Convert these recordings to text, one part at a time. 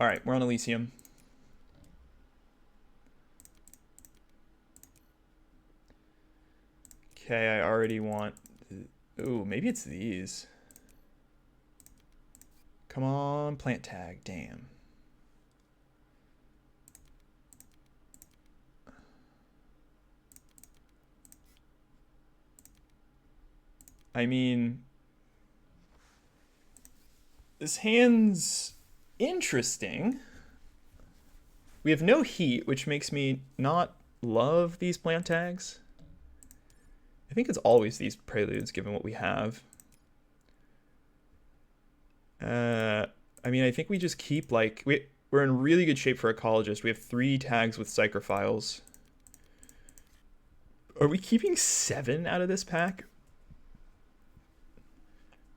All right, we're on Elysium. Okay, I already want... Ooh, maybe it's these. Come on, plant tag. Damn. I mean... This hand's interesting. We have no heat, which makes me not love these plant tags. I think it's always these preludes, given what we have. I mean, I think we just keep, like... We're in really good shape for ecologist. We have 3 tags with psychrophiles. Are we keeping 7 out of this pack?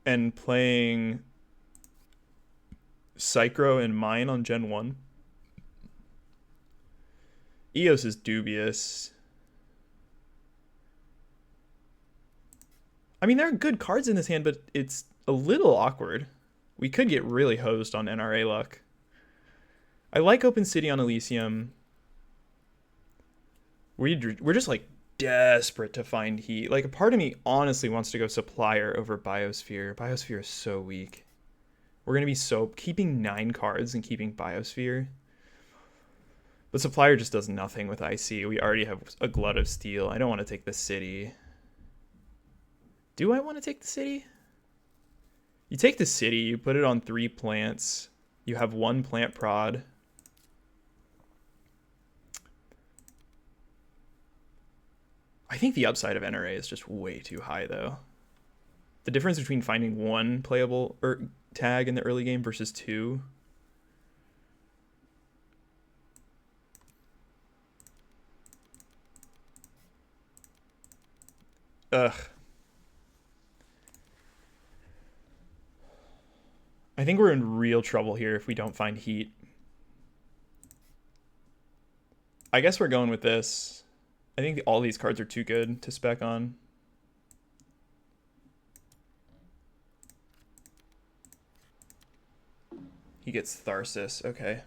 And playing Psychro and Mine on Gen 1? Eos is dubious. I mean, there are good cards in this hand, but it's a little awkward. We could get really hosed on NRA luck. I like Open City on Elysium. We're just like desperate to find heat. Like, a part of me honestly wants to go Supplier over Biosphere. Biosphere is so weak. We're going to be keeping 9 cards and keeping Biosphere. But Supplier just does nothing with IC. We already have a Glut of Steel. I don't want to take the city. Do I want to take the city? You take the city, you put it on 3 plants. You have 1 plant prod. I think the upside of NRA is just way too high, though. The difference between finding 1 playable tag in the early game versus 2. Ugh. I think we're in real trouble here if we don't find heat. I guess we're going with this. I think all these cards are too good to spec on. He gets Tharsis. Okay.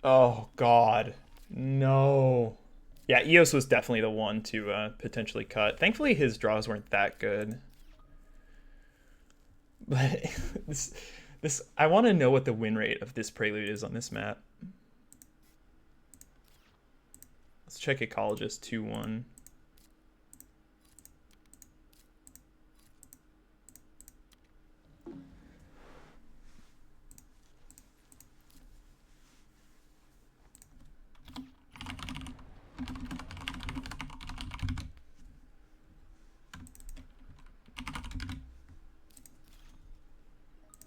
Oh, God. No. Yeah, Eos was definitely the one to potentially cut. Thankfully, his draws weren't that good. But this I want to know what the win rate of this prelude is on this map. Let's check Ecologist 2-1.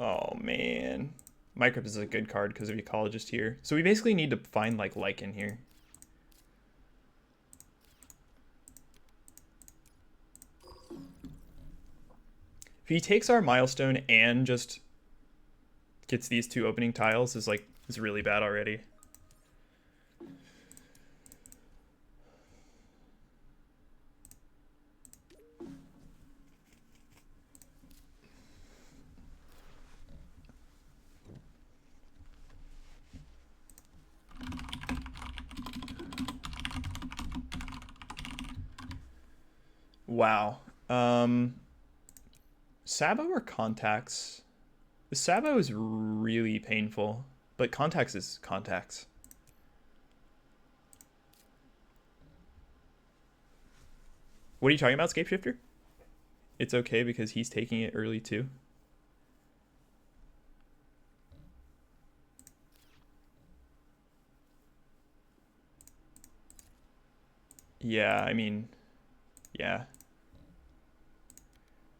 Oh, man. Microp is a good card because of Ecologist here. So we basically need to find, like, Lichen here. If he takes our milestone and just gets these 2 opening tiles, is really bad already. Wow. Sabo or Contacts? The Sabo is really painful, but Contacts is Contacts. What are you talking about, Scapeshifter? It's okay because he's taking it early too. Yeah, I mean, yeah.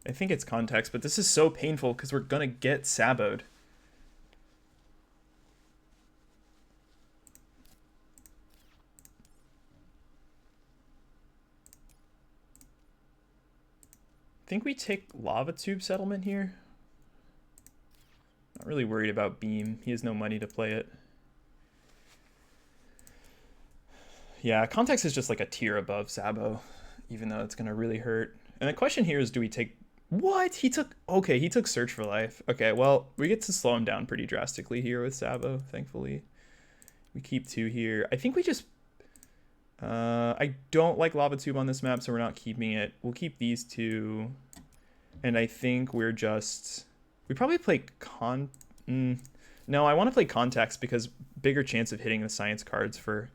I think it's Contacts, but this is so painful because we're gonna get Saboed. I think we take Lava Tube Settlement here. Not really worried about Beam. He has no money to play it. Yeah, Context is just like a tier above Sabo. even though it's going to really hurt. And the question here is, do we take... What? He took... Okay, he took Search for Life. Okay, well, we get to slow him down pretty drastically here with Sabo, thankfully. We keep 2 here. I think we just... I don't like Lava Tube on this map, so we're not keeping it. We'll keep these 2. And I think we're just... We probably play No, I want to play Contacts because bigger chance of hitting the science cards for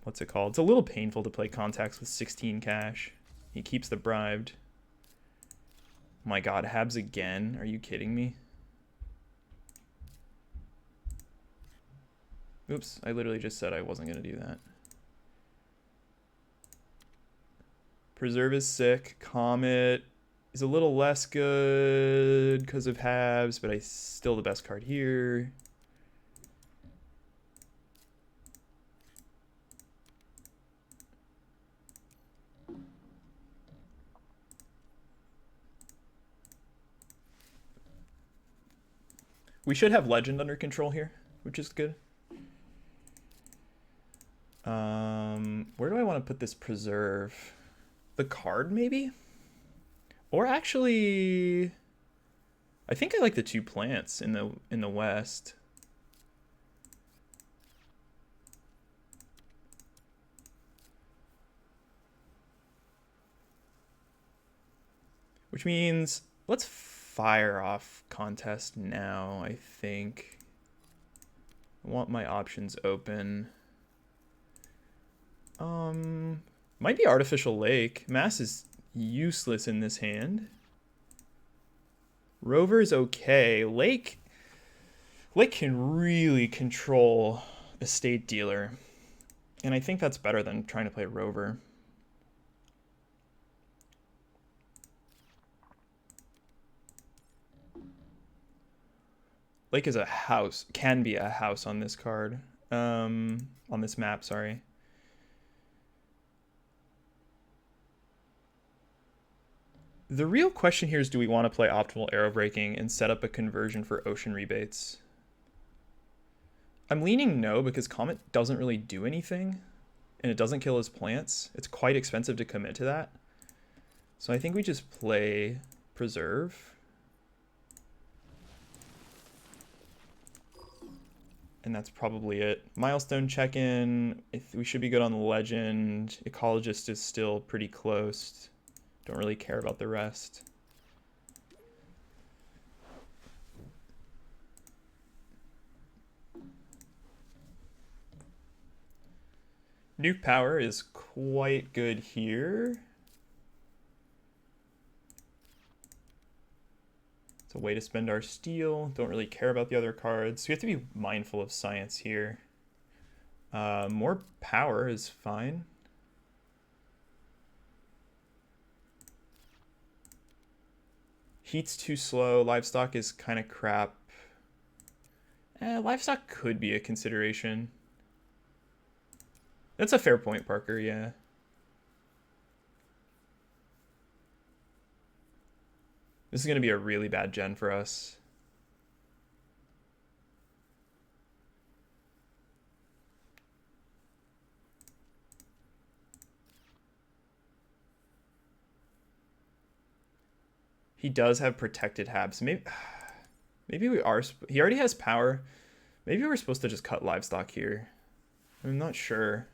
what's it called? It's a little painful to play Contacts with 16 cash. He keeps the bribed. Oh my god, Habs again? Are you kidding me? Oops, I literally just said I wasn't going to do that. Preserve is sick. Comet is a little less good because of Habs, but still the best card here. We should have Legend under control here, which is good. Where do I want to put this Preserve? The card, maybe? Or actually... I think I like the 2 plants in the west. Which means let's fire off contest now, I think. I want my options open. Might be Artificial Lake. Mass is useless in this hand. Rover's okay. Lake can really control Estate Dealer. And I think that's better than trying to play Rover. Lake is a house. Can be a house on this card. On this map, sorry. The real question here is, do we want to play optimal arrow breaking and set up a conversion for ocean rebates? I'm leaning no because Comet doesn't really do anything and it doesn't kill his plants. It's quite expensive to commit to that. So I think we just play Preserve. And that's probably it. Milestone check-in. We should be good on the Legend. Ecologist is still pretty close. Don't really care about the rest. Nuke power is quite good here. It's a way to spend our steel. Don't really care about the other cards. So we have to be mindful of science here. More power is fine. Heat's too slow. Livestock is kind of crap. Livestock could be a consideration. That's a fair point, Parker, yeah. This is going to be a really bad gen for us. He does have protected Habs. Maybe we are... He already has power. Maybe we're supposed to just cut livestock here. I'm not sure.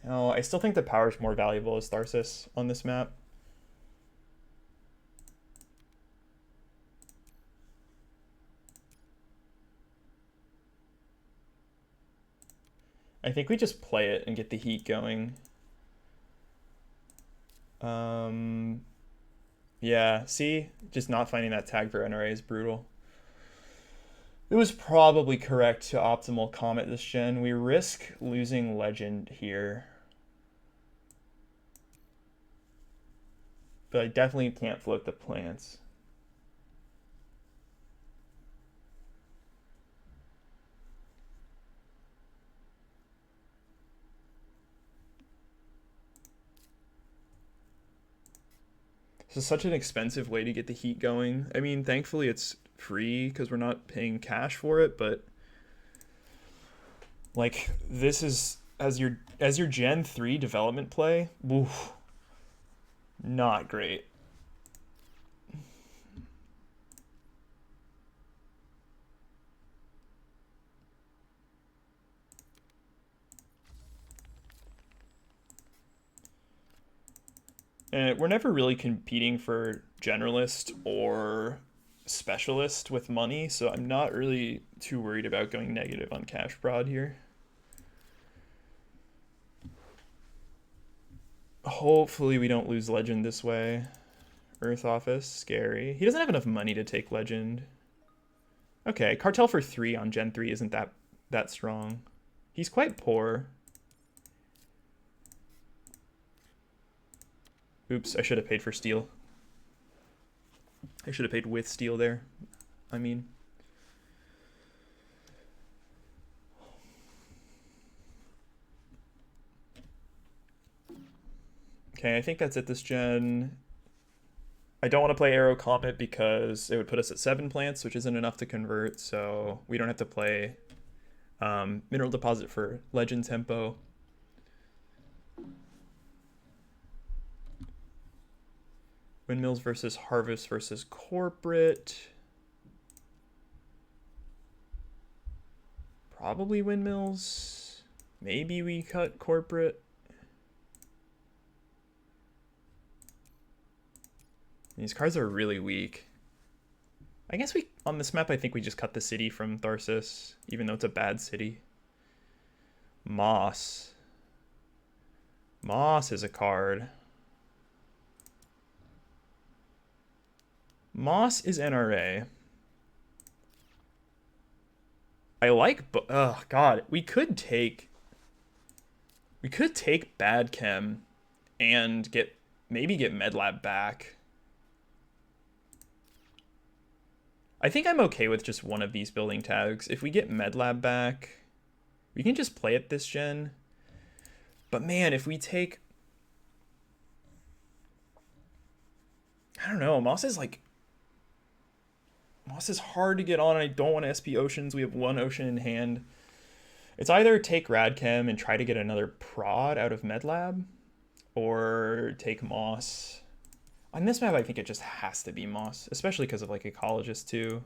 No, I still think the power is more valuable as Tharsis on this map. I think we just play it and get the heat going. Yeah, see? Just not finding that tag for NRA is brutal. It was probably correct to optimal Comet this gen. We risk losing Legend here. But I definitely can't float the plants. This is such an expensive way to get the heat going. I mean, thankfully it's free because we're not paying cash for it, but Like, this is as your Gen 3 development play, oof, not great. And we're never really competing for generalist or specialist with money, so I'm not really too worried about going negative on cash prod here. Hopefully we don't lose legend this way. Earth office, scary. He doesn't have enough money to take legend. Okay, cartel for 3 on Gen 3 isn't that strong. He's quite poor. Oops, I should have paid for steel. I should have paid with steel there. I mean. Okay, I think that's it this gen. I don't want to play Arrow Comet because it would put us at 7 plants, which isn't enough to convert, so we don't have to play Mineral Deposit for Legend Tempo. Windmills versus Harvest versus Corporate. Probably Windmills. Maybe we cut Corporate. These cards are really weak. I guess we, on this map, I think we just cut the city from Tharsis, even though it's a bad city. Moss. Moss is a card. Moss is NRA. I like, oh god, we could take Bad Chem and maybe get Medlab back. I think I'm okay with just one of these building tags. If we get Medlab back, we can just play it this gen. But man, if we take, I don't know, Moss is hard to get on. I don't want to SP Oceans. We have 1 Ocean in hand. It's either take Radchem and try to get another prod out of Medlab, or take Moss. On this map, I think it just has to be Moss, especially because of like Ecologist too.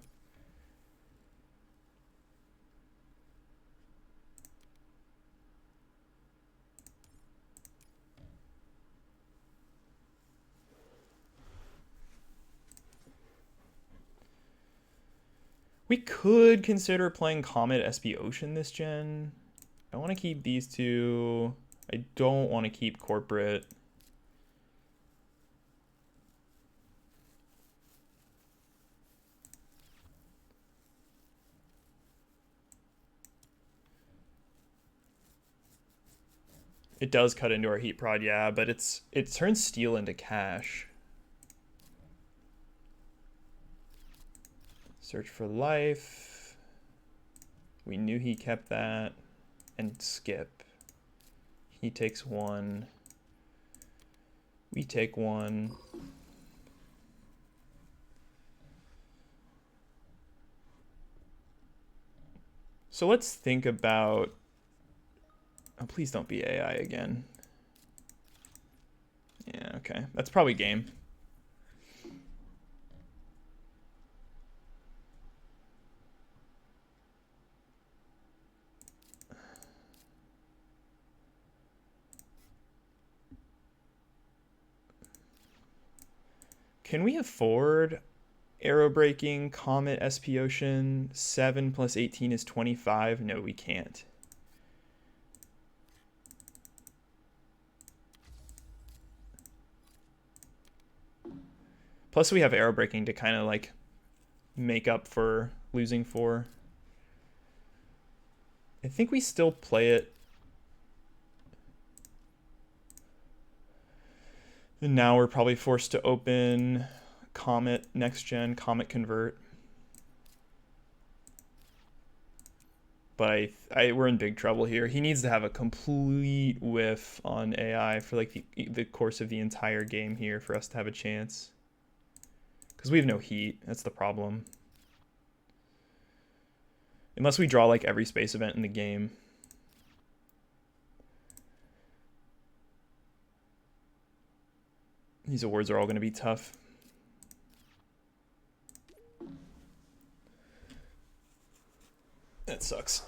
We could consider playing Comet SP Ocean this gen. I want to keep these two. I don't want to keep Corporate. It does cut into our heat prod, yeah, but it turns steel into cash. Search for life. We knew he kept that. And skip. He takes 1. We take 1. So let's think about, oh, please don't be AI again. Yeah, okay. That's probably game. Can we afford Arrow Breaking, Comet, SP Ocean? 7 plus 18 is 25. No, we can't. Plus we have Arrow Breaking to kind of like make up for losing 4. I think we still play it. And now we're probably forced to open Comet next gen, Comet Convert. But we're in big trouble here. He needs to have a complete whiff on AI for like the course of the entire game here for us to have a chance. Because we have no heat. That's the problem. Unless we draw like every space event in the game. These awards are all going to be tough. That sucks.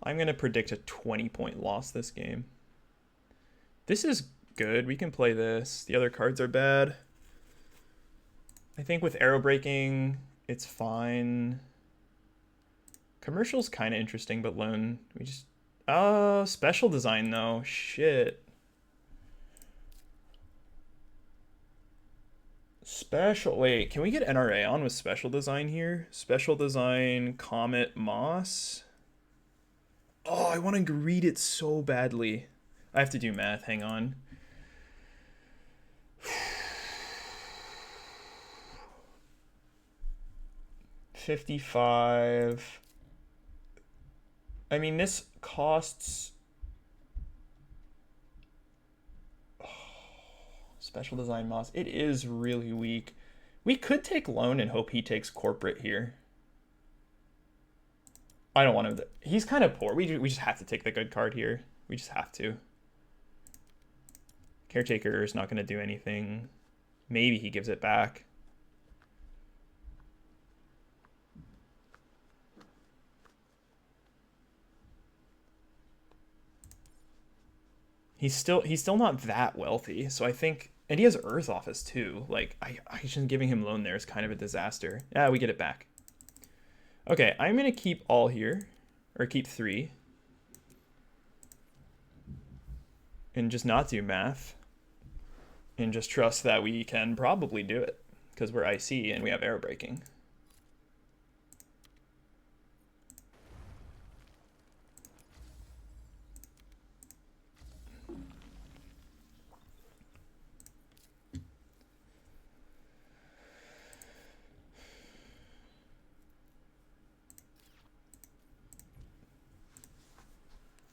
I'm going to predict a 20-point loss this game. This is good. We can play this. The other cards are bad. I think with arrow breaking, it's fine. Commercial's kind of interesting, but loan, we just... Oh, special design, though. Shit. Special... Wait, can we get NRA on with special design here? Special design, Comet, Moss. Oh, I want to read it so badly. I have to do math. Hang on. $55. I mean, this costs... Oh, special design Moss. It is really weak. We could take loan and hope he takes corporate here. I don't want him to... He's kind of poor. We just have to take the good card here. We just have to. Caretaker is not going to do anything. Maybe he gives it back. He's still not that wealthy, so I think... And he has Earth Office, too. Like, I just giving him loan there is kind of a disaster. Yeah, we get it back. Okay, I'm going to keep all here. Or keep 3. And just not do math. And just trust that we can probably do it. Because we're IC and we have arrow breaking.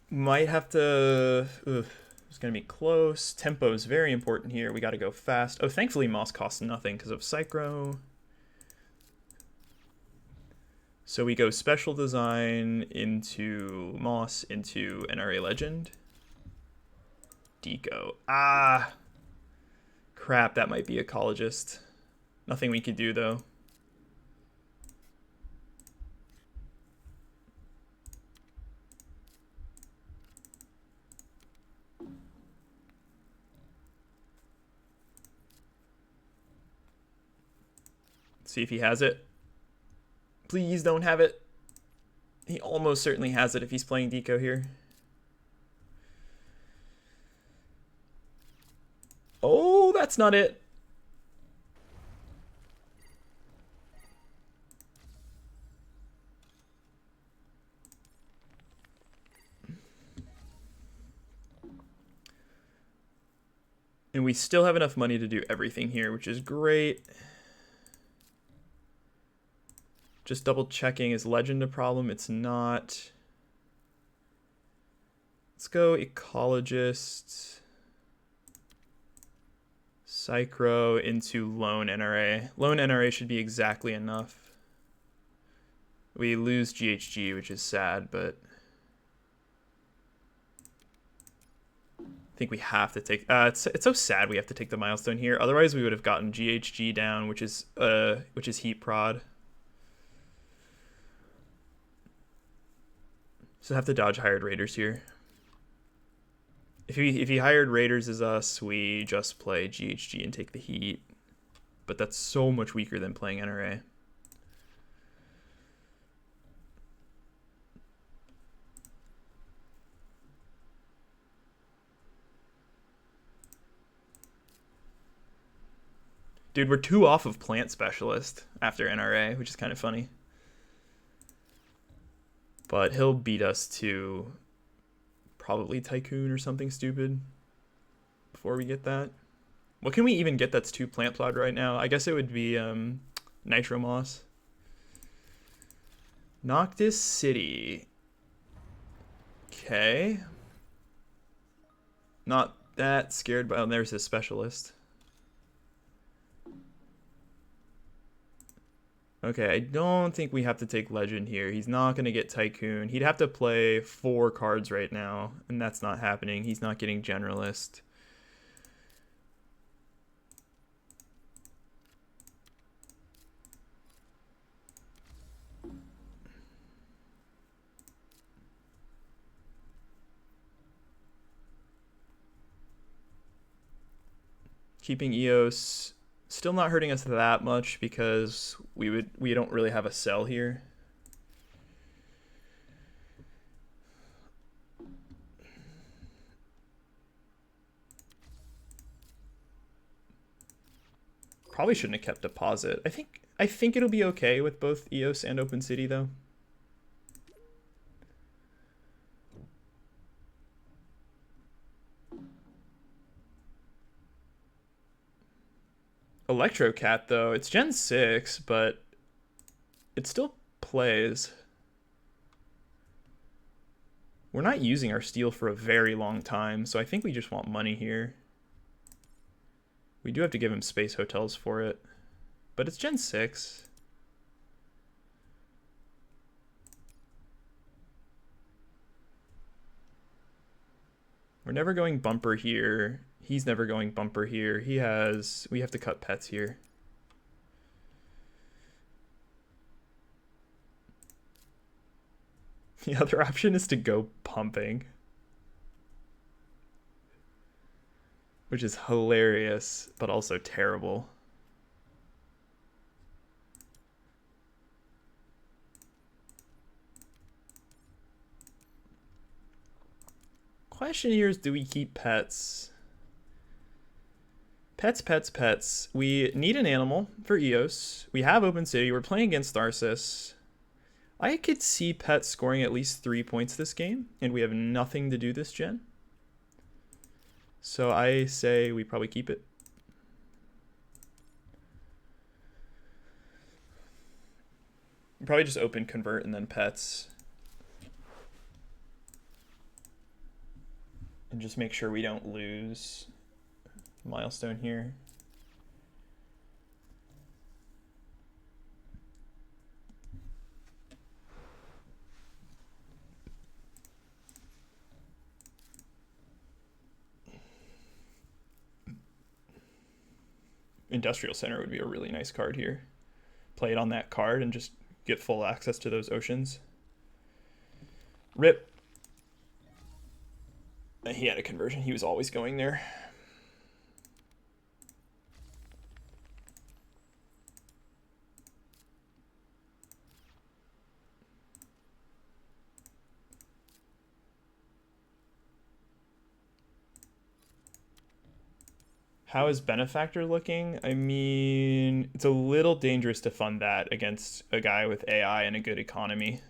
Might have to... It's going to be close. Tempo is very important here. We got to go fast. Oh, thankfully Moss costs nothing because of Psychro. So we go special design into Moss into NRA Legend. Deco. Ah! Crap, that might be ecologist. Nothing we could do, though. See if he has it. Please don't have it. He almost certainly has it if he's playing Deco here. Oh, that's not it. And we still have enough money to do everything here, which is great. Just double checking, is Legend a problem? It's not. Let's go Ecologist. Psychro into Lone NRA. Lone NRA should be exactly enough. We lose GHG, which is sad, but I think we have to take... it's so sad we have to take the milestone here. Otherwise, we would have gotten GHG down, which is heat prod. So have to dodge hired raiders here. If he hired raiders as us, we just play GHG and take the heat. But that's so much weaker than playing NRA. Dude, we're 2 off of Plant Specialist after NRA, which is kind of funny. But he'll beat us to probably Tycoon or something stupid before we get that. What can we even get that's 2 Plant Plowed right now? I guess it would be Nitro Moss. Noctis City. Okay. Not that scared, but there's his Specialist. Okay, I don't think we have to take Legend here. He's not going to get Tycoon. He'd have to play 4 cards right now, and that's not happening. He's not getting Generalist. Keeping EOS still not hurting us that much because we don't really have a sell here. Probably shouldn't have kept deposit. I think it'll be okay with both EOS and Open City though. Electrocat though, it's Gen 6, but it still plays. We're not using our steel for a very long time, so I think we just want money here. We do have to give him space hotels for it, but it's Gen 6. We're never going bumper here. He's never going bumper here. We have to cut pets here. The other option is to go pumping, which is hilarious, but also terrible. Question here is, do we keep pets? Pets. We need an animal for EOS. We have Open City. We're playing against Tharsis. I could see Pet scoring at least 3 points this game, and we have nothing to do this gen. So I say we probably keep it. Probably just open convert and then pets. And just make sure we don't lose milestone here. Industrial Center would be a really nice card here. Play it on that card and just get full access to those oceans. Rip. He had a conversion. He was always going there. How is Benefactor looking? I mean, it's a little dangerous to fund that against a guy with AI and a good economy.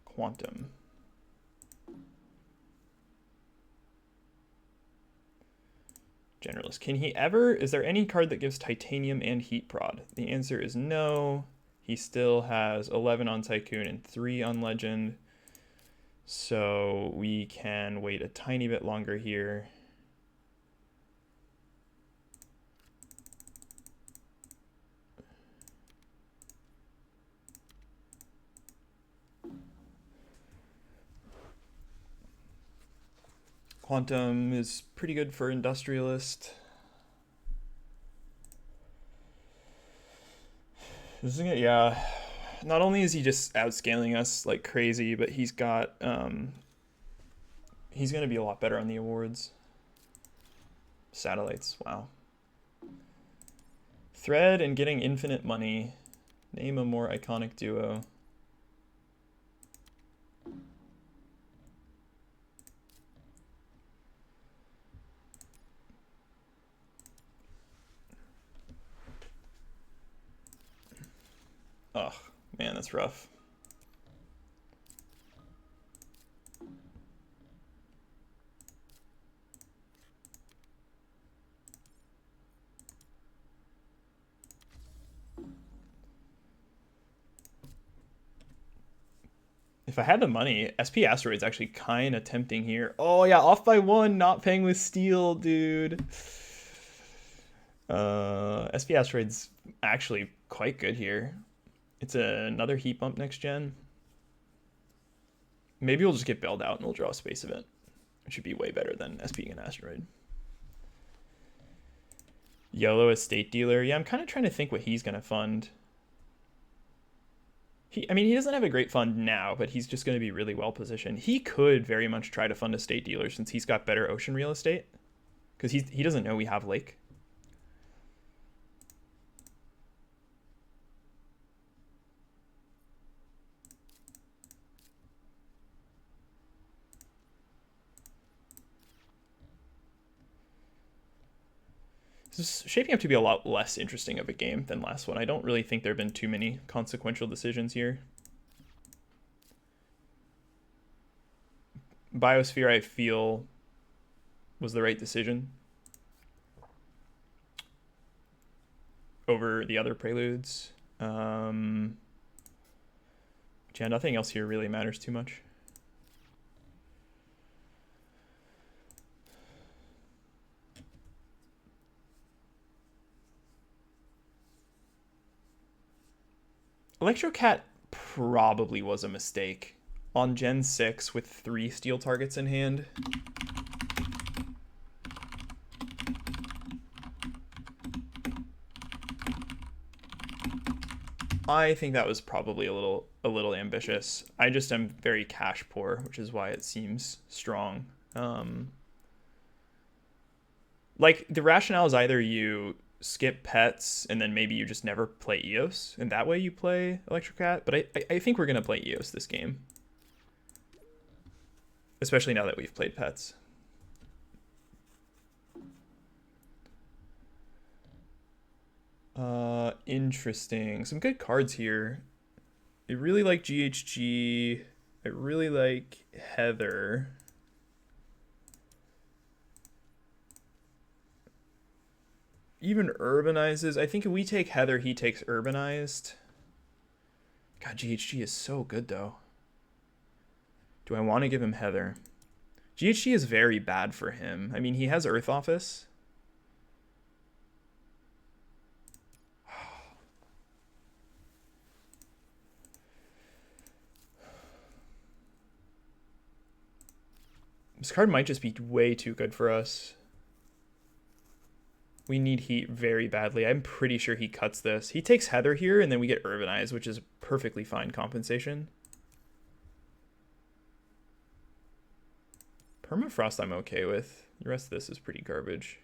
Quantum. Generalist. Can he ever? Is there any card that gives titanium and heat prod? The answer is no. He still has 11 on Tycoon and 3 on Legend. So we can wait a tiny bit longer here. Quantum is pretty good for Industrialist. This is yeah. Not only is he just outscaling us like crazy, but he's got he's gonna be a lot better on the awards. Satellites, wow. Thread and getting infinite money. Name a more iconic duo. Oh, man, that's rough. If I had the money, SP Asteroid's actually kind of tempting here. Oh yeah, off by 1, not paying with steel, dude. SP Asteroid's actually quite good here. It's another heat bump next gen. Maybe we'll just get bailed out and we'll draw a space event. It should be way better than SPing an asteroid. Yellow estate dealer. Yeah, I'm kind of trying to think what he's going to fund. I mean, he doesn't have a great fund now, but he's just going to be really well positioned. He could very much try to fund estate dealer since he's got better ocean real estate. Because he doesn't know we have lake. This is shaping up to be a lot less interesting of a game than last one. I don't really think there have been too many consequential decisions here. Biosphere, I feel, was the right decision over the other preludes. Yeah, nothing else here really matters too much. Electrocat probably was a mistake. On Gen 6 with 3 steel targets in hand. I think that was probably a little ambitious. I just am very cash poor, which is why it seems strong. Like, the rationale is either you skip pets and then maybe you just never play Eos, and that way you play Electrocat. But I think we're going to play Eos this game. Especially now that we've played pets. Interesting. Some good cards here. I really like GHG. I really like Heather. Even Urbanizes. I think if we take Heather, he takes Urbanized. God, GHG is so good, though. Do I want to give him Heather? GHG is very bad for him. I mean, he has Earth Office. This card might just be way too good for us. We need heat very badly. I'm pretty sure he cuts this. He takes Heather here, and then we get Urbanized, which is perfectly fine compensation. Permafrost I'm okay with. The rest of this is pretty garbage.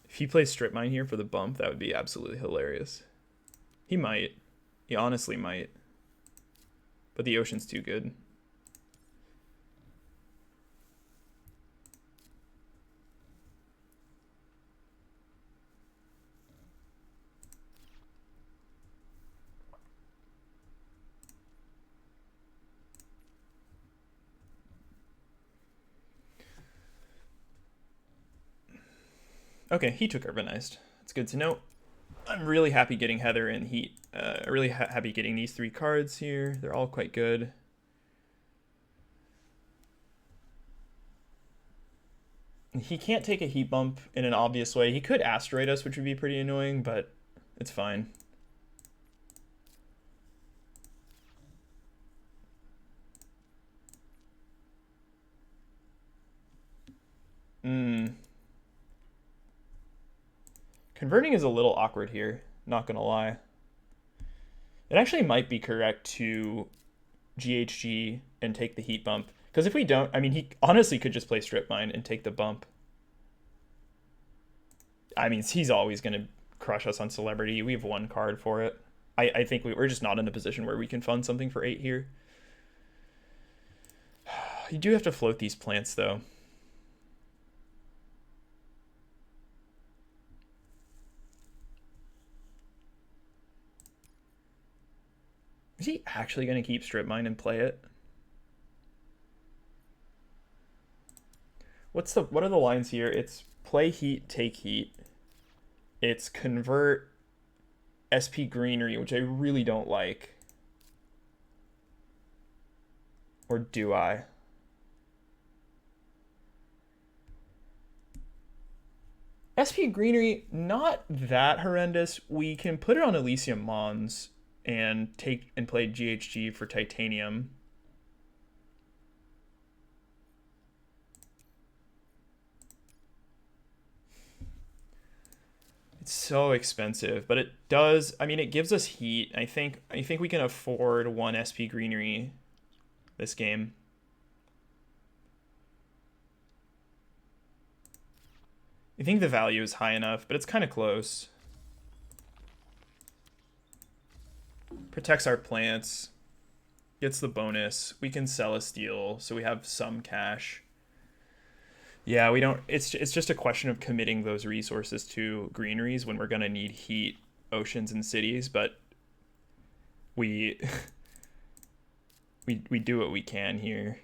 If he plays Strip Mine here for the bump, that would be absolutely hilarious. He might. He honestly might. But the ocean's too good. Okay, he took Urbanized. It's good to know. I'm really happy getting Heather and Heat. Really happy getting these 3 cards here. They're all quite good. He can't take a heat bump in an obvious way. He could asteroid us, which would be pretty annoying, but it's fine. Converting is a little awkward here, not gonna lie. It actually might be correct to GHG and take the heat bump. Because if we don't, I mean, he honestly could just play Strip Mine and take the bump. I mean, he's always going to crush us on Celebrity. We have 1 card for it. I think we're just not in a position where we can fund something for 8 here. You do have to float these plants, though. Is he actually going to keep Strip Mine and play it? What are the lines here? It's play heat, take heat. It's convert SP greenery, which I really don't like. Or do I? SP Greenery, not that horrendous. We can put it on Elysium Mons and take and play GHG for Titanium. It's so expensive, but it does. I mean, it gives us heat. I think we can afford one SP Greenery this game. I think the value is high enough, but it's kind of close. Protects our plants. Gets the bonus. We can sell a steel, so we have some cash. Yeah, we don't. It's just a question of committing those resources to greeneries when we're gonna need heat, oceans, and cities. But we we do what we can here.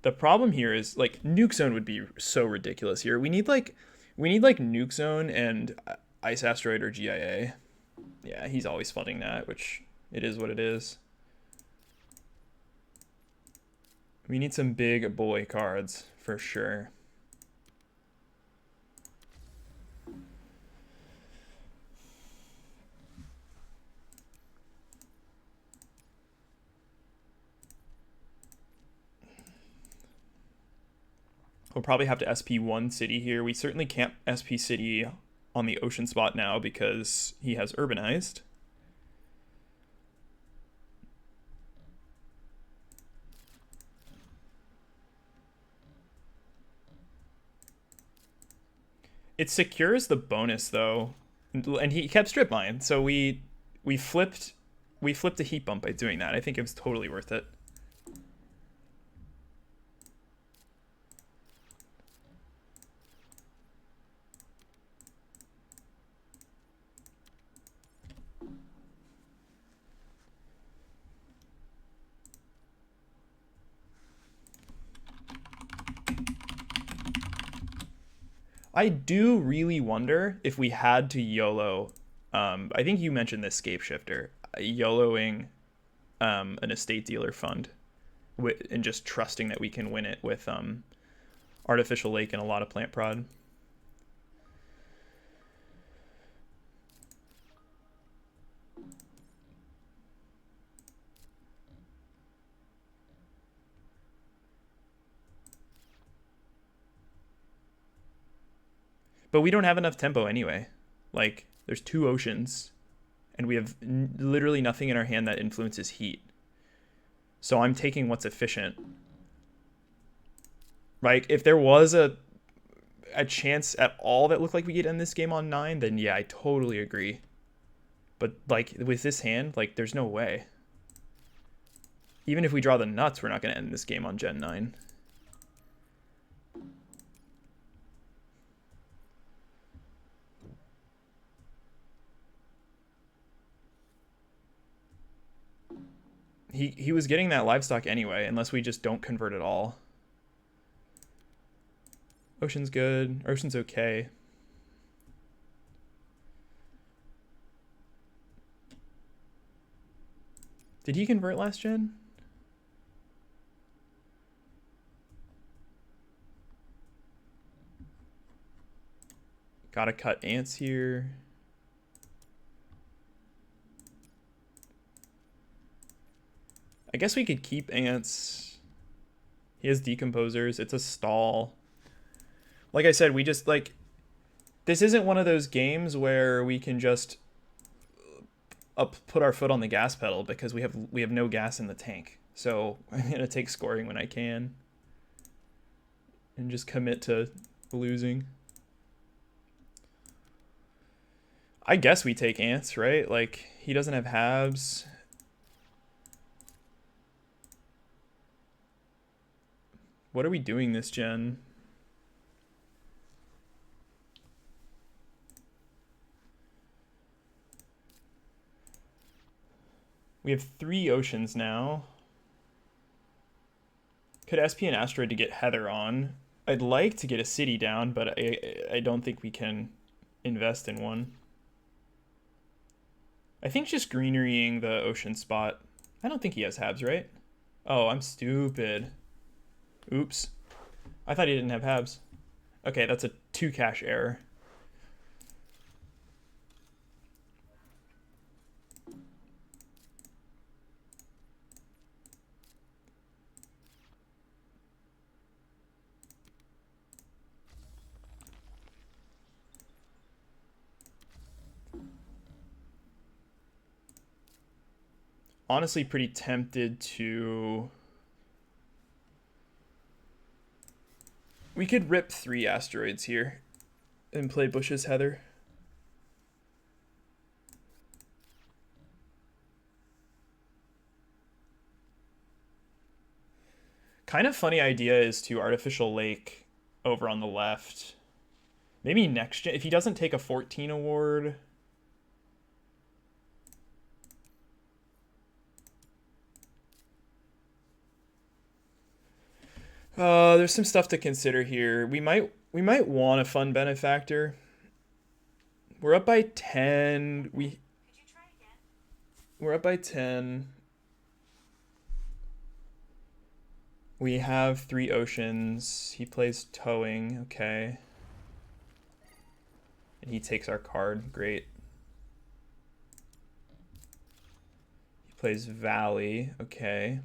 The problem here is like nuke zone would be so ridiculous here. We need like nuke zone and ice asteroid or GIA. Yeah, he's always funding that, which it is what it is. We need some big boy cards for sure. We'll probably have to SP one city here. We certainly can't SP city on the ocean spot now because he has urbanized. It secures the bonus though, and he kept strip mine, so we flipped a heat bump by doing that. I think it was totally worth it. I do really wonder if we had to YOLO. I think you mentioned this scape shifter, YOLOing an estate dealer fund, and just trusting that we can win it with artificial lake and a lot of plant prod. But we don't have enough tempo anyway. Like, there's two oceans, and we have literally nothing in our hand that influences heat. So I'm taking what's efficient. Like, if there was a chance at all that looked like we could end this game on 9, then yeah, I totally agree. But, like, with this hand, like, there's no way. Even if we draw the nuts, we're not going to end this game on Gen 9. He was getting that livestock anyway, unless we just don't convert at all. Ocean's good. Ocean's okay. Did he convert last gen? Gotta cut ants here. I guess we could keep ants. He has decomposers. It's a stall. Like I said, we just like, this isn't one of those games where we can just put our foot on the gas pedal because we have no gas in the tank. So I'm gonna take scoring when I can and just commit to losing. I guess we take ants, right? Like, he doesn't have halves. What are we doing this gen? We have 3 oceans now. Could SP an asteroid to get Heather on. I'd like to get a city down, but I don't think we can invest in one. I think just greenerying the ocean spot I don't think he has halves, right? Oh, I'm stupid. Oops. I thought he didn't have halves. Okay, that's a 2 cash error. Honestly, pretty tempted to... We could rip 3 asteroids here and play Bush's Heather. Kind of funny idea is to Artificial Lake over on the left. Maybe next gen, if he doesn't take a 14 award. There's some stuff to consider here. We might want a fun benefactor. We're up by 10. We're up by 10. We have 3 oceans. He plays towing. Okay. And he takes our card. Great. He plays valley. Okay.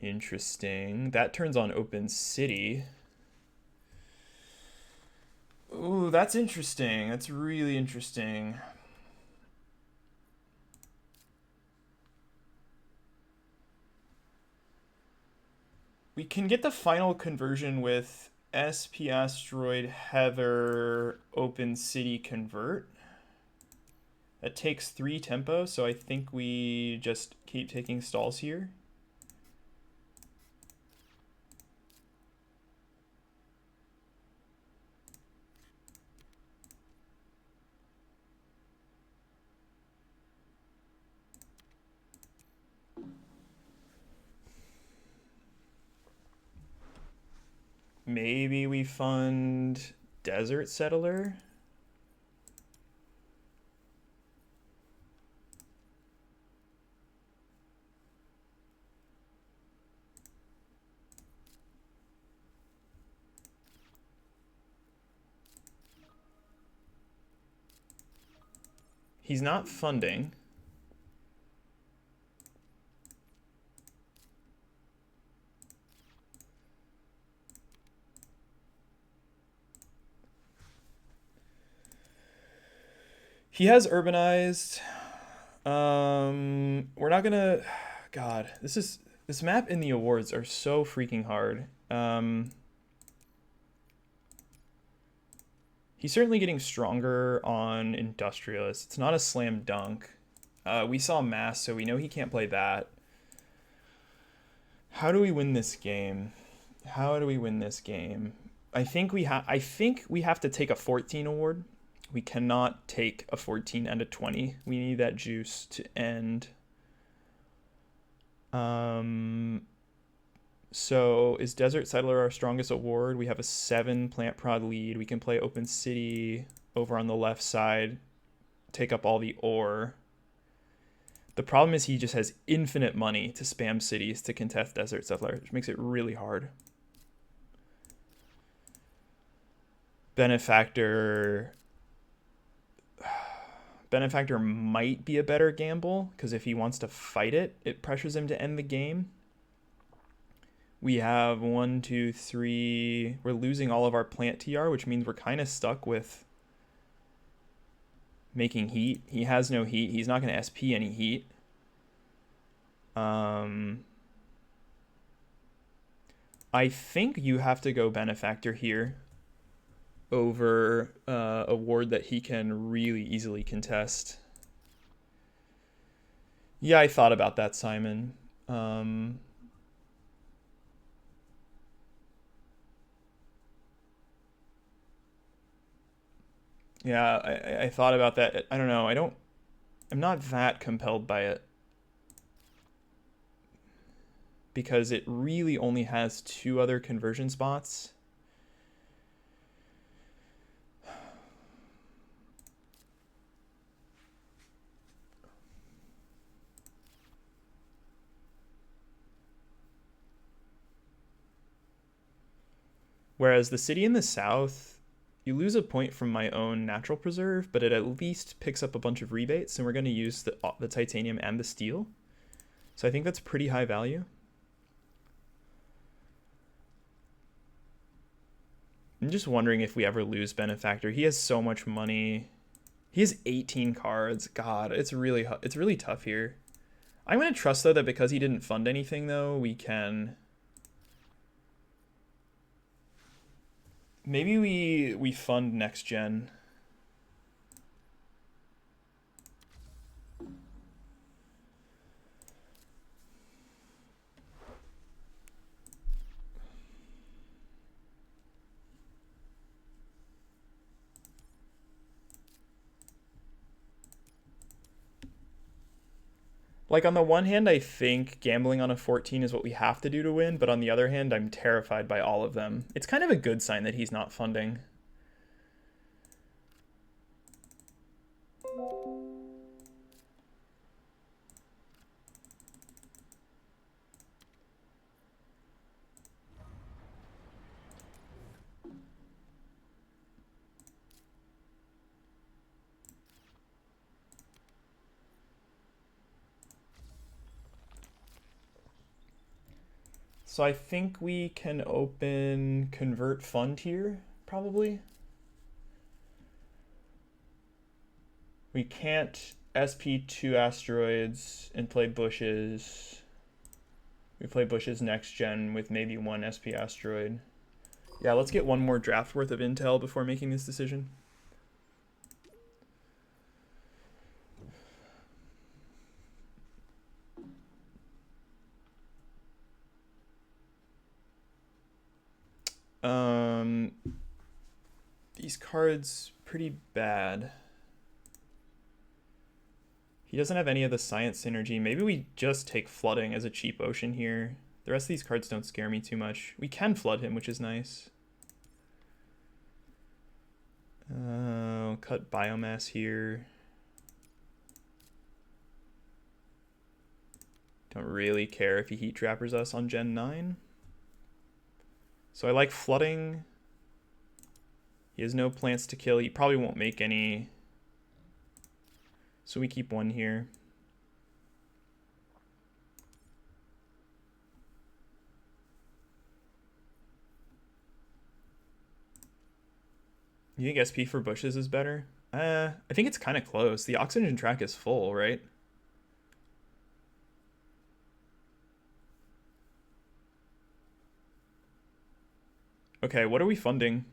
Interesting. That turns on open city. Ooh, that's interesting. That's really interesting. We can get the final conversion with SP Asteroid Heather Open City Convert. That takes 3 tempo, so I think we just keep taking stalls here. Maybe we fund Desert Settler. He's not funding. He has urbanized. We're not gonna. God, this map in the awards are so freaking hard. He's certainly getting stronger on industrialist. It's not a slam dunk. We saw mass, so we know he can't play that. How do we win this game? How do we win this game? I think we have to take a 14 award. We cannot take a 14 and a 20. We need that juice to end. So is Desert Settler our strongest award? We have a 7 plant prod lead. We can play Open City over on the left side, take up all the ore. The problem is he just has infinite money to spam cities to contest Desert Settler, which makes it really hard. Benefactor might be a better gamble, because if he wants to fight it, it pressures him to end the game. We have 1, 2, 3. We're losing all of our plant TR, which means we're kind of stuck with making heat. He has no heat. He's not going to SP any heat. I think you have to go benefactor here over a ward that he can really easily contest. Yeah, I thought about that, Simon. Yeah, I thought about that. I don't know. I'm not that compelled by it, because it really only has 2 other conversion spots. Whereas the city in the south, you lose a point from my own natural preserve, but it at least picks up a bunch of rebates, and we're going to use the titanium and the steel. So I think that's pretty high value. I'm just wondering if we ever lose Benefactor. He has so much money. He has 18 cards. God, it's really tough here. I'm going to trust, though, that because he didn't fund anything, though, we can... Maybe we fund next gen. Like, on the one hand, I think gambling on a 14 is what we have to do to win, but on the other hand, I'm terrified by all of them. It's kind of a good sign that he's not funding. So I think we can open convert fund here, probably. We can't SP2 asteroids and play bushes. We play bushes next gen with maybe one SP asteroid. Yeah, let's get one more draft worth of intel before making this decision. These cards pretty bad. He doesn't have any of the science synergy. Maybe we just take flooding as a cheap ocean here. The rest of these cards don't scare me too much. We can flood him, which is nice. Cut biomass here. Don't really care if he heat trappers us on Gen 9. So I like flooding. He has no plants to kill. He probably won't make any. So we keep one here. You think SP for bushes is better? I think it's kind of close. The oxygen track is full, right? Okay, what are we funding?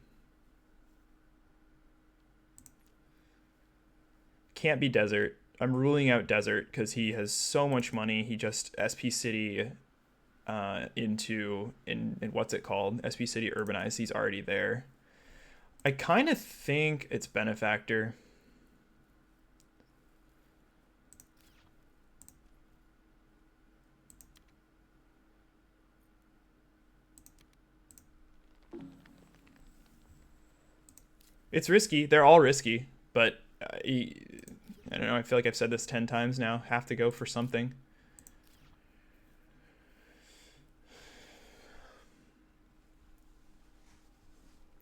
Can't be desert. I'm ruling out desert because he has so much money. He just SP City in what's it called? SP City urbanized. He's already there. I kind of think it's Benefactor. It's risky. They're all risky, but I don't know. I feel like I've said this 10 times now. Have to go for something.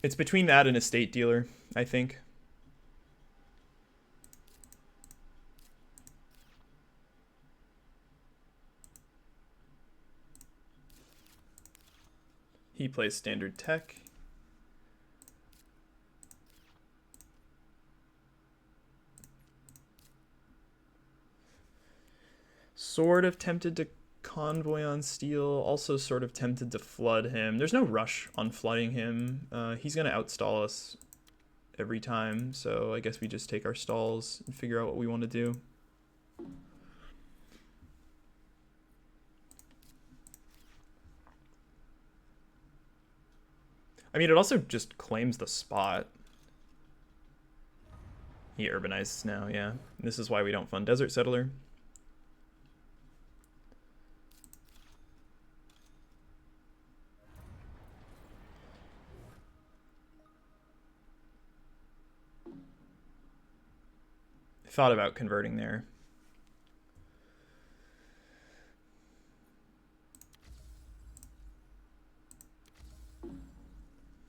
It's between that and estate dealer, I think. He plays standard tech. Sort of tempted to convoy on steel, also sort of tempted to flood him. There's no rush on flooding him. He's going to outstall us every time, so I guess we just take our stalls and figure out what we want to do. I mean, it also just claims the spot. He urbanizes now, yeah. This is why we don't fund Desert Settler. Thought about converting there.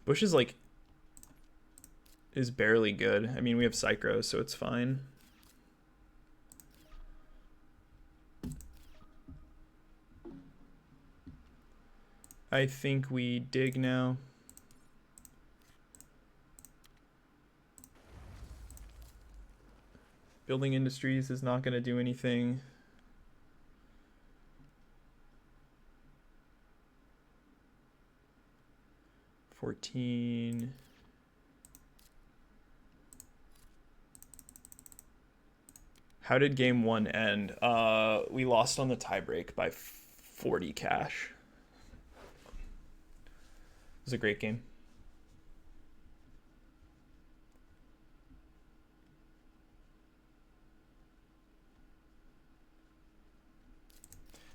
Bush is like is barely good. I mean, we have Psychro, so it's fine. I think we dig now. Building Industries is not going to do anything. $14. How did game 1 end? We lost on the tiebreak by 40 cash. It was a great game.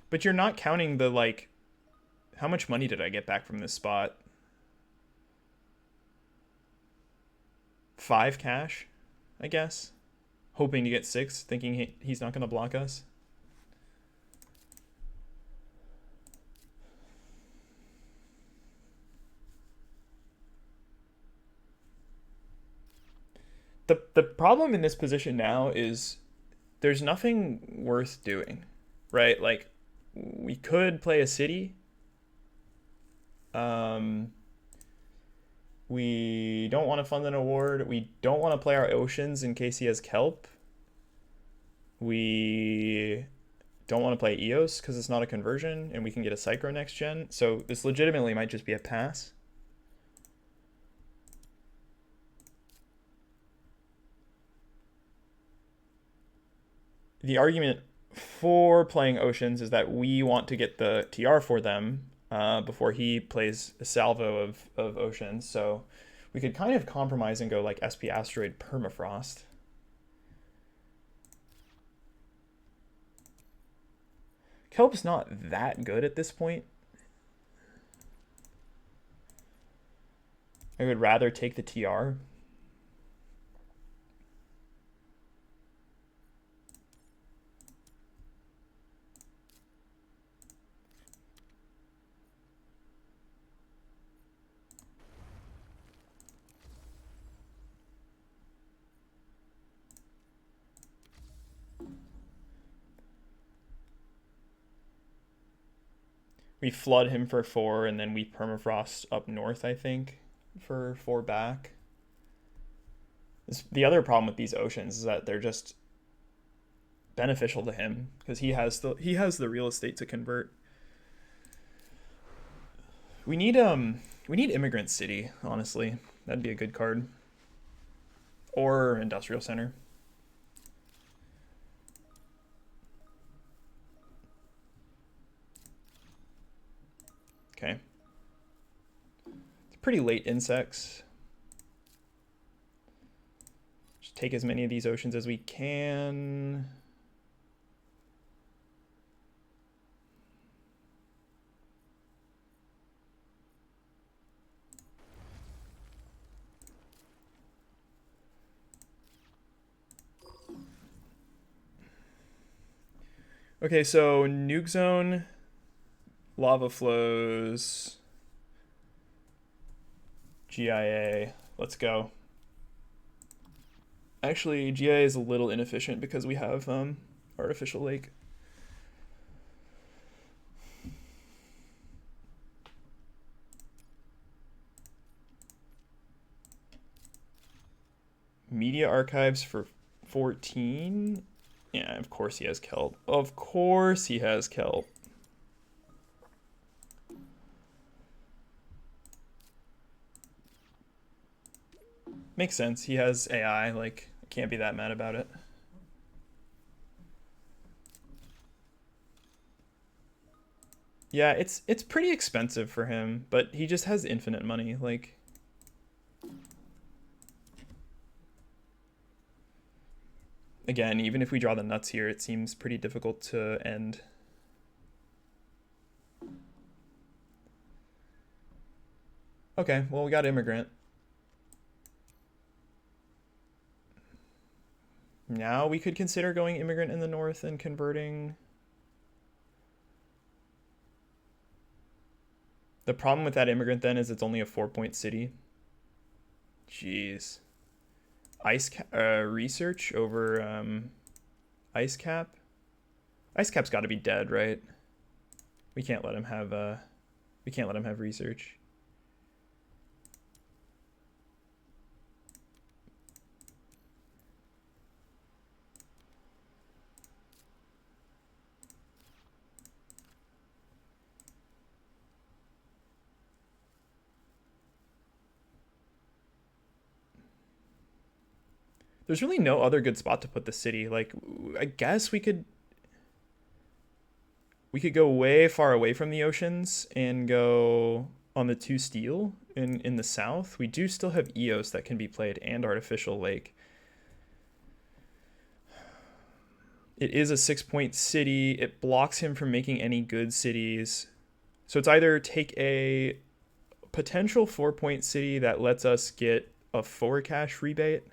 But you're not counting the, like, how much money did I get back from this spot? 5 cash, I guess. Hoping to get 6, thinking he's not going to block us. The problem in this position now is there's nothing worth doing, right? Like, we could play a city. We don't want to fund an award. We don't want to play our oceans in case he has kelp. We don't want to play Eos because it's not a conversion and we can get a Psychro next gen. So this legitimately might just be a pass. The argument for playing oceans is that we want to get the TR for them before he plays a salvo of oceans. So we could kind of compromise and go like SP Asteroid Permafrost. Kelp's not that good at this point. I would rather take the TR. We flood him for 4, and then we permafrost up north, I think, for 4 back. The other problem with these oceans is that they're just beneficial to him because he has the real estate to convert. We need Immigrant City, honestly. That'd be a good card. Or Industrial Center. Okay. It's pretty late insects. Just take as many of these oceans as we can. Okay, so Nuke Zone, Lava Flows, GIA. Let's go. Actually, GIA is a little inefficient because we have Artificial Lake. Media Archives for 14. Yeah, of course he has kelp. Of course he has kelp. Makes sense. He has AI, like, can't be that mad about it. Yeah, it's pretty expensive for him, but he just has infinite money, like. Again, even if we draw the nuts here, it seems pretty difficult to end. Okay, well, we got Immigrant. Now we could consider going Immigrant in the north and converting. The problem with that Immigrant then is it's only a 4-point city. Jeez. Research over ice cap. Ice cap's got to be dead, right? We can't let him have research. There's really no other good spot to put the city. Like, I guess we could go way far away from the oceans and go on the 2 steel in the south. We do still have Eos that can be played and Artificial Lake. It is a 6-point city. It blocks him from making any good cities. So it's either take a potential 4-point city that lets us get a 4 cash rebate,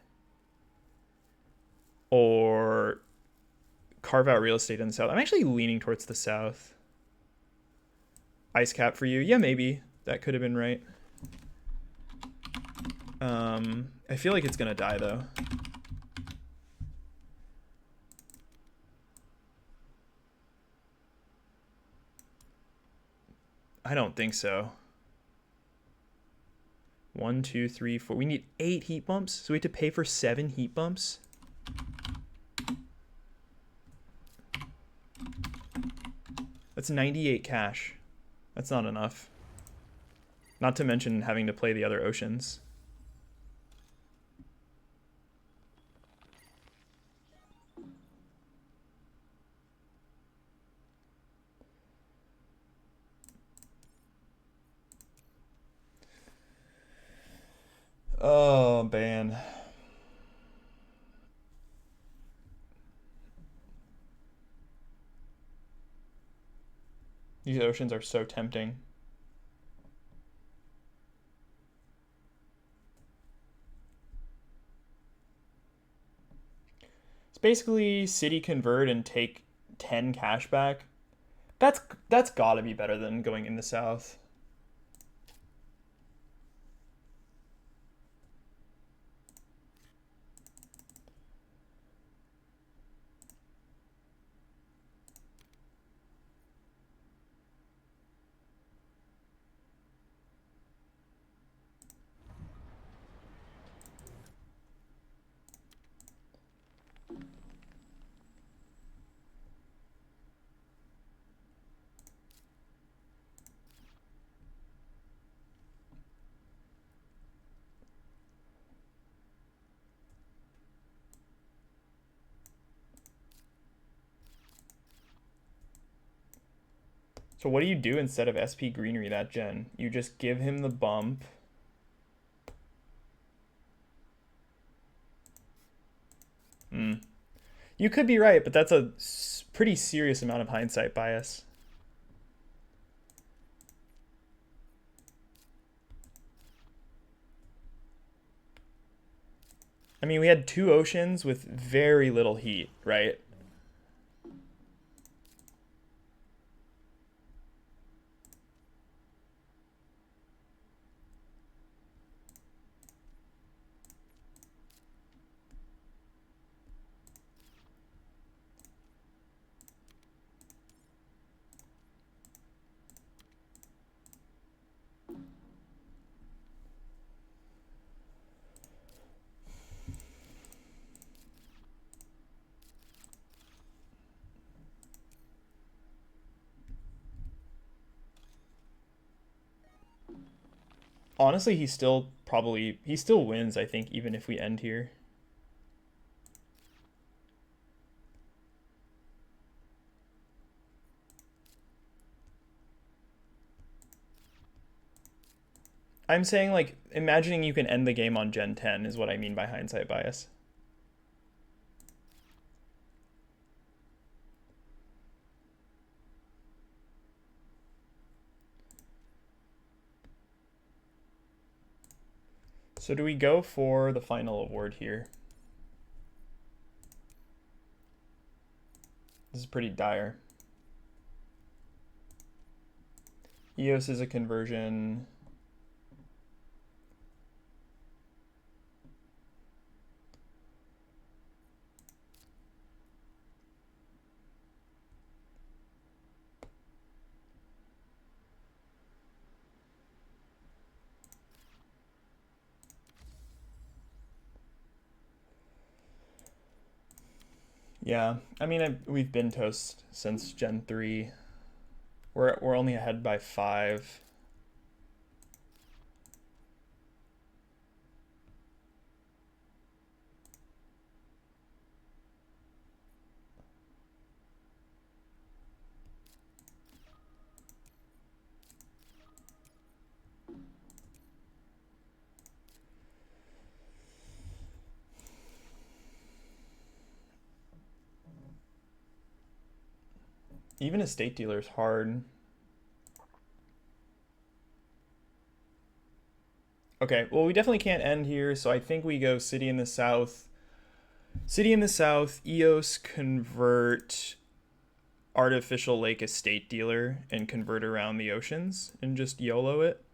or carve out real estate in the south. I'm actually leaning towards the south. Ice cap for you. Yeah, maybe. That could have been right. I feel like it's going to die, though. I don't think so. 1, 2, 3, 4. We need 8 heat bumps, so we have to pay for 7 heat bumps. That's 98 cash. That's not enough. Not to mention having to play the other oceans. Oh, man. These oceans are so tempting. It's basically city convert and take 10 cash back. That's gotta be better than going in the south. So what do you do instead of SP Greenery that gen? You just give him the bump. You could be right, but that's a pretty serious amount of hindsight bias. I mean, we had 2 oceans with very little heat, right? Honestly, he still wins, I think, even if we end here. I'm saying, like, imagining you can end the game on Gen 10 is what I mean by hindsight bias. So do we go for the final award here? This is pretty dire. Eos is a conversion. Yeah, I mean, we've been toast since Gen 3. We're only ahead by 5. Even a state dealer is hard. Okay, well, we definitely can't end here, so I think we go city in the south. City in the south, EOS convert artificial lake estate dealer and convert around the oceans and just YOLO it.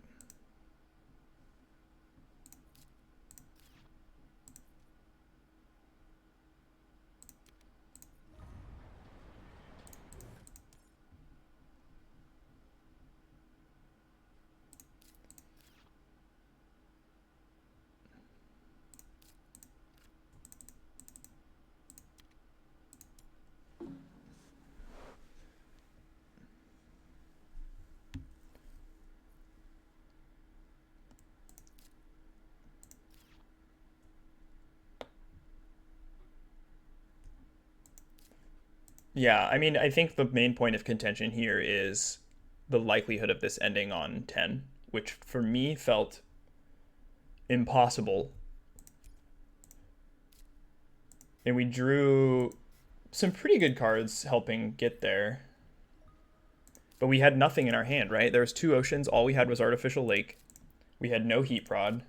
Yeah, I mean, I think the main point of contention here is the likelihood of this ending on 10, which for me felt impossible. And we drew some pretty good cards helping get there. But we had nothing in our hand, right? There was 2 oceans. All we had was artificial lake. We had no heat prod.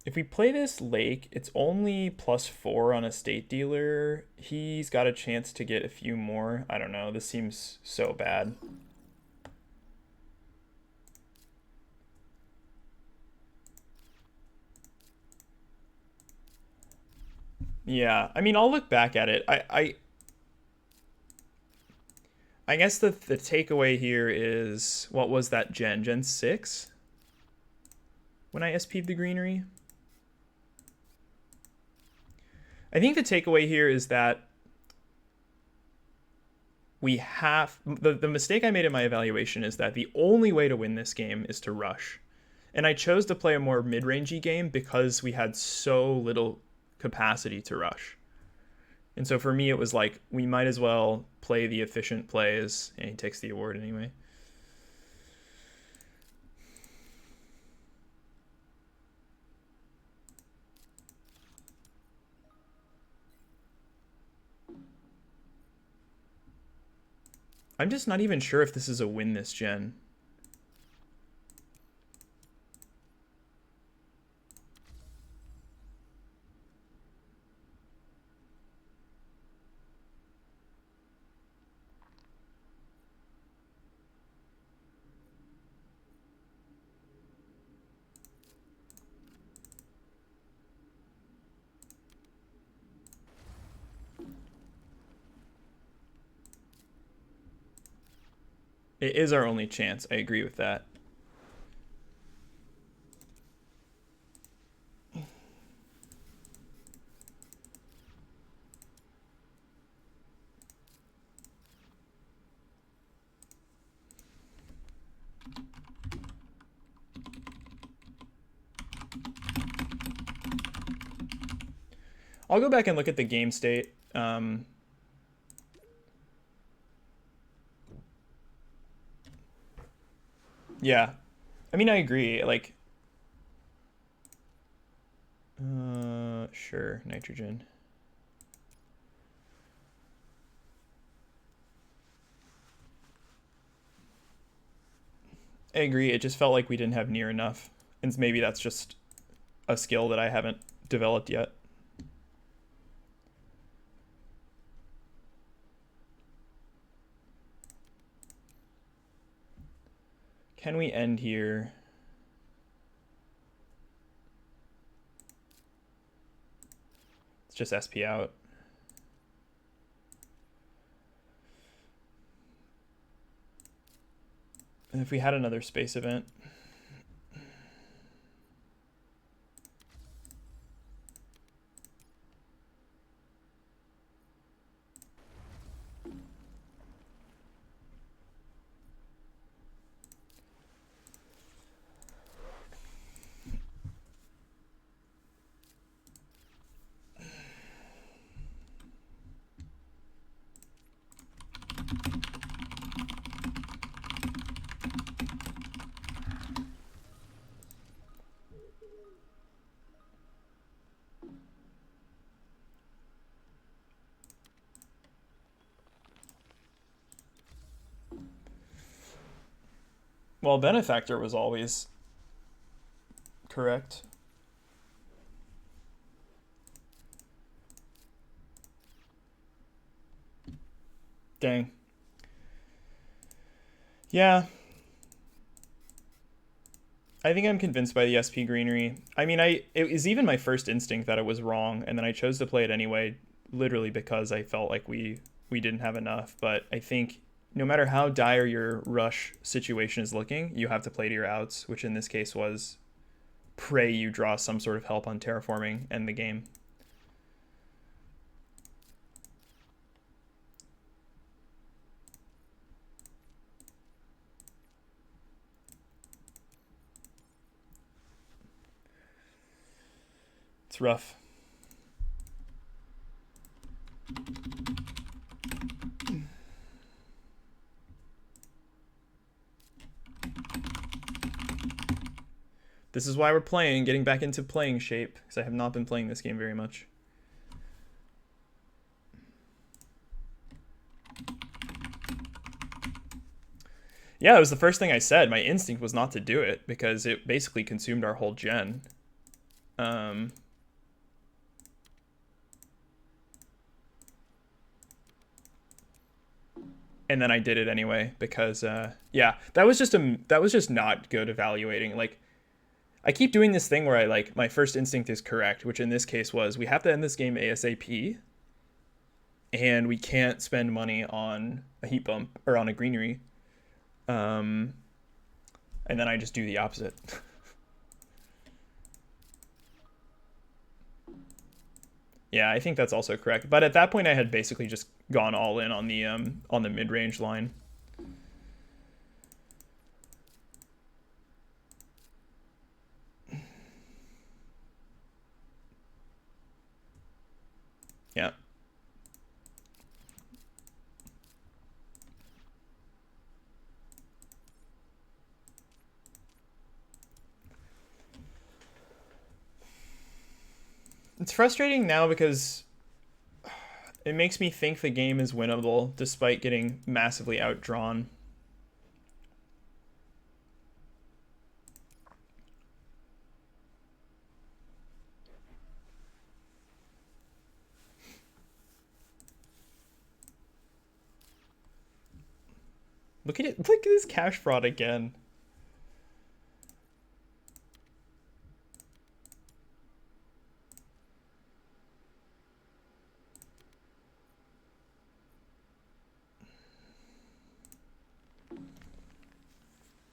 If we play this lake, it's only +4 on a state dealer. He's got a chance to get a few more. I don't know. This seems so bad. Yeah, I mean, I'll look back at it. I guess the takeaway here is, what was that gen? Gen 6? When I SP'd the greenery? I think the takeaway here is that the mistake I made in my evaluation is that the only way to win this game is to rush. And I chose to play a more mid-rangey game because we had so little capacity to rush. And so for me, it was like, we might as well play the efficient plays, and he takes the award anyway. I'm just not even sure if this is a win this gen. It is our only chance. I agree with that. I'll go back and look at the game state. Yeah. I mean, I agree. Like, sure, nitrogen. I agree. It just felt like we didn't have near enough. And maybe that's just a skill that I haven't developed yet. Can we end here? Let's just SP out. And if we had another space event. Well, benefactor was always correct. Dang. Yeah. I think I'm convinced by the SP greenery. I mean, it was even my first instinct that it was wrong, and then I chose to play it anyway, literally because I felt like we didn't have enough. But I think no matter how dire your rush situation is looking, you have to play to your outs, which in this case was pray you draw some sort of help on terraforming and the game. It's rough. This is why we're playing, getting back into playing shape, because I have not been playing this game very much. Yeah, it was the first thing I said. My instinct was not to do it, because it basically consumed our whole gen. And then I did it anyway, because yeah, that was just not good evaluating. Like, I keep doing this thing where I like my first instinct is correct, which in this case was we have to end this game ASAP, and we can't spend money on a heat bump or on a greenery. And then I just do the opposite. Yeah, I think that's also correct. But at that point, I had basically just gone all in on the mid-range line. Yeah. It's frustrating now because it makes me think the game is winnable despite getting massively outdrawn. Look at it. Look at this cash fraud again.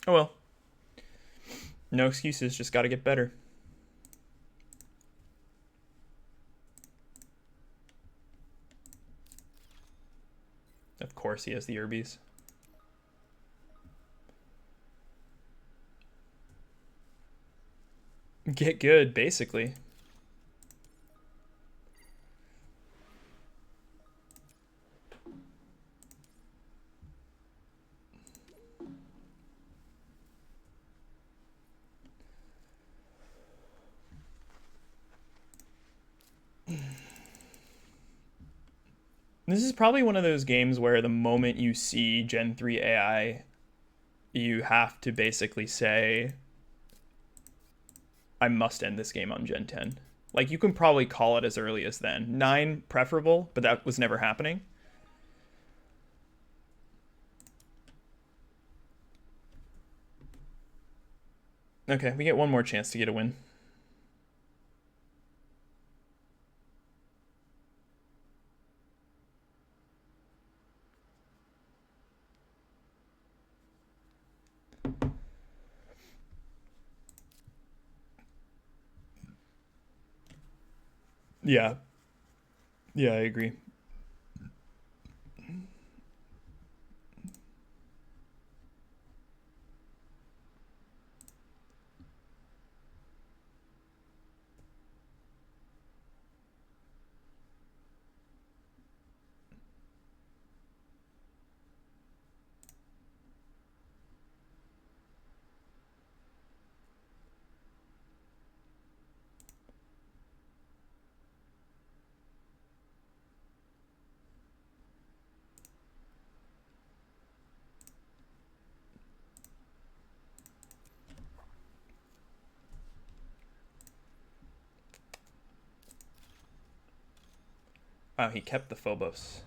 Oh well. No excuses, just gotta get better. Of course he has the Urbies. Get good, basically. This is probably one of those games where the moment you see Gen 3 AI, you have to basically say, I must end this game on Gen 10. Like, you can probably call it as early as then. 9 preferable, but that was never happening. Okay, we get one more chance to get a win. Yeah. Yeah, I agree. Wow, he kept the Phobos.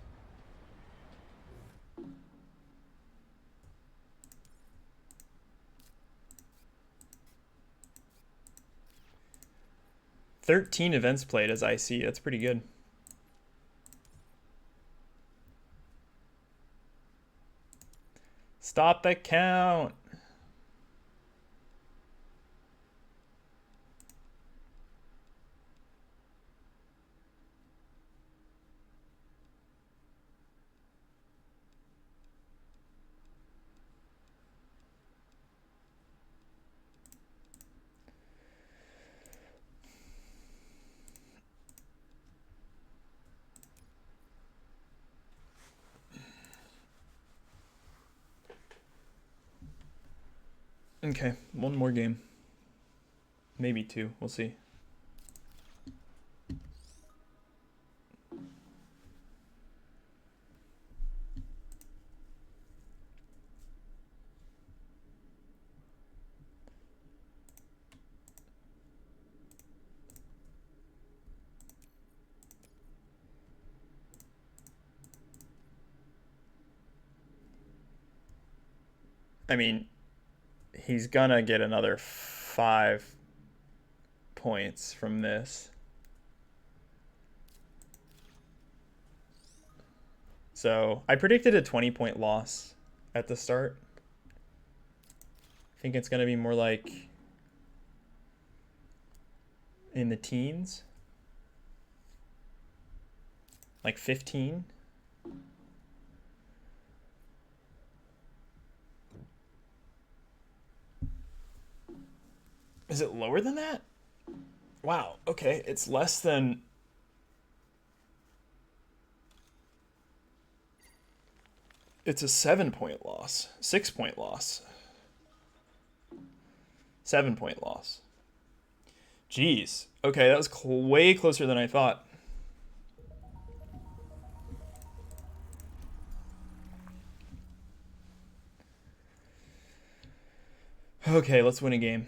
"13 events played as I see." That's pretty good. Stop the count. Okay, one more game. Maybe two. We'll see. I mean, he's gonna get another 5 points from this. So I predicted a 20-point loss at the start. I think it's gonna be more like in the teens, like 15. Is it lower than that? Wow. Okay, it's less than. It's a 7-point loss, 6-point loss, 7-point loss. Jeez. Okay, that was way closer than I thought. Okay, let's win a game.